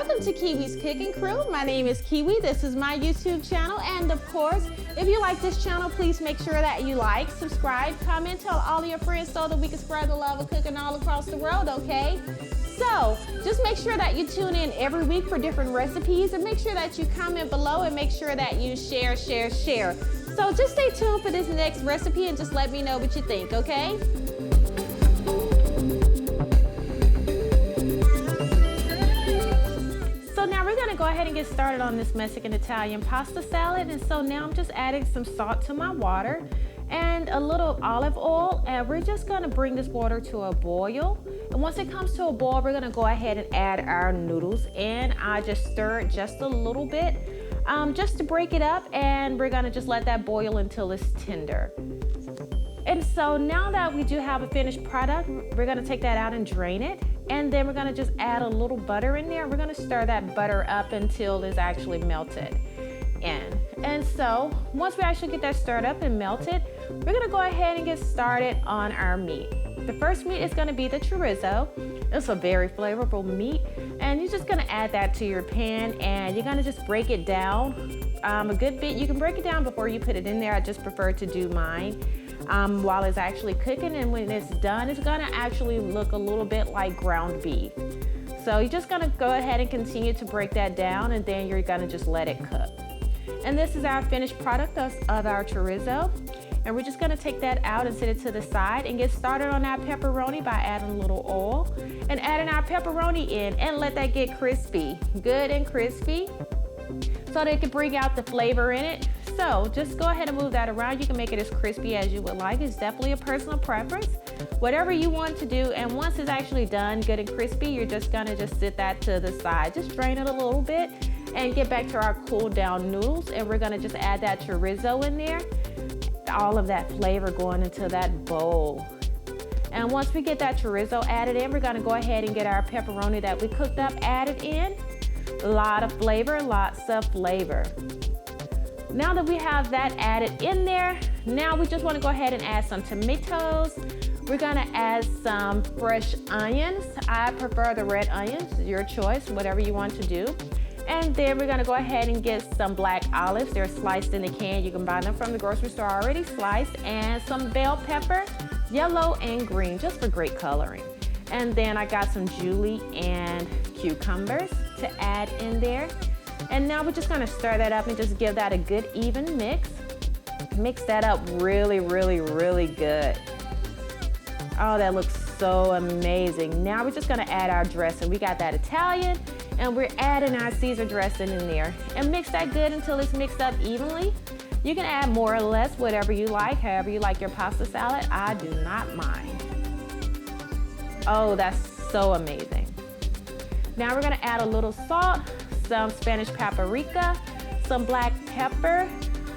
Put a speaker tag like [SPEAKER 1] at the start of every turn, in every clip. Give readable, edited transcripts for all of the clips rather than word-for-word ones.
[SPEAKER 1] welcome to Kiwi's Cooking Crew. My name is Kiwi. This is my YouTube channel, and of course, if you like this channel, please make sure that you like, subscribe, comment, tell all of your friends so that we can spread the love of cooking all across the world, okay? So, just make sure that you tune in every week for different recipes, and make sure that you comment below, and make sure that you share. So just stay tuned for this next recipe and just let me know what you think, okay? So now we're gonna go ahead and get started on this Mexican Italian pasta salad. And so now I'm just adding some salt to my water and a little olive oil, and we're just gonna bring this water to a boil. And once it comes to a boil, we're gonna go ahead and add our noodles, and I just stir it just a little bit, just to break it up, and we're gonna just let that boil until it's tender. And so now that we do have a finished product, we're gonna take that out and drain it. And then we're gonna just add a little butter in there. We're gonna stir that butter up until it's actually melted in. And so once we actually get that stirred up and melted, we're gonna go ahead and get started on our meat. The first meat is gonna be the chorizo. It's a very flavorful meat, and you're just gonna add that to your pan, and you're gonna just break it down a good bit. You can break it down before you put it in there. I just prefer to do mine while it's actually cooking, and when it's done, it's gonna actually look a little bit like ground beef. So you're just gonna go ahead and continue to break that down, and then you're gonna just let it cook. And this is our finished product of our chorizo. And we're just gonna take that out and set it to the side and get started on our pepperoni by adding a little oil and adding our pepperoni in, and let that get crispy, good and crispy, so they can bring out the flavor in it. So just go ahead and move that around. You can make it as crispy as you would like. It's definitely a personal preference, whatever you want to do. And once it's actually done, good and crispy, you're just gonna just sit that to the side. Just drain it a little bit and get back to our cooled down noodles. And we're gonna just add that chorizo in there. All of that flavor going into that bowl. And once we get that chorizo added in, we're gonna go ahead and get our pepperoni that we cooked up added in. A lot of flavor, lots of flavor. Now that we have that added in there, now we just wanna go ahead and add some tomatoes. We're gonna add some fresh onions. I prefer the red onions, your choice, whatever you want to do. And then we're gonna go ahead and get some black olives. They're sliced in the can. You can buy them from the grocery store already sliced. And some bell pepper, yellow and green, just for great coloring. And then I got some julie and cucumbers to add in there. And now we're just gonna stir that up and just give that a good even mix. Mix that up really good. Oh, that looks so amazing. Now we're just gonna add our dressing. We got that Italian, and we're adding our Caesar dressing in there. And mix that good until it's mixed up evenly. You can add more or less, whatever you like, however you like your pasta salad. I do not mind. Oh, that's so amazing. Now we're gonna add a little salt, some Spanish paprika, some black pepper,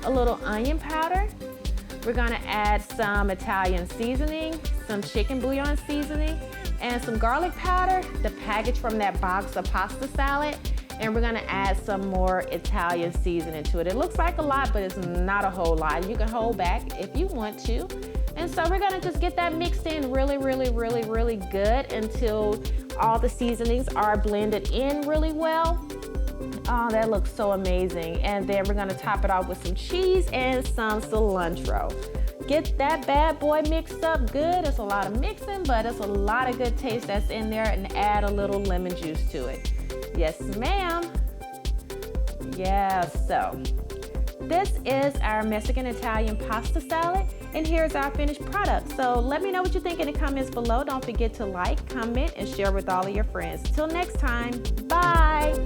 [SPEAKER 1] a little onion powder. We're gonna add some Italian seasoning, some chicken bouillon seasoning, and some garlic powder, the package from that box of pasta salad. And we're gonna add some more Italian seasoning to it. It looks like a lot, but it's not a whole lot. You can hold back if you want to. And so we're gonna just get that mixed in really good until all the seasonings are blended in really well. Oh, that looks so amazing. And then we're gonna top it off with some cheese and some cilantro. Get that bad boy mixed up good. It's a lot of mixing, but it's a lot of good taste that's in there, and add a little lemon juice to it. Yes, ma'am. Yeah, so this is our Mexican Italian pasta salad, and here's our finished product. So let me know what you think in the comments below. Don't forget to like, comment, and share with all of your friends. Till next time, bye.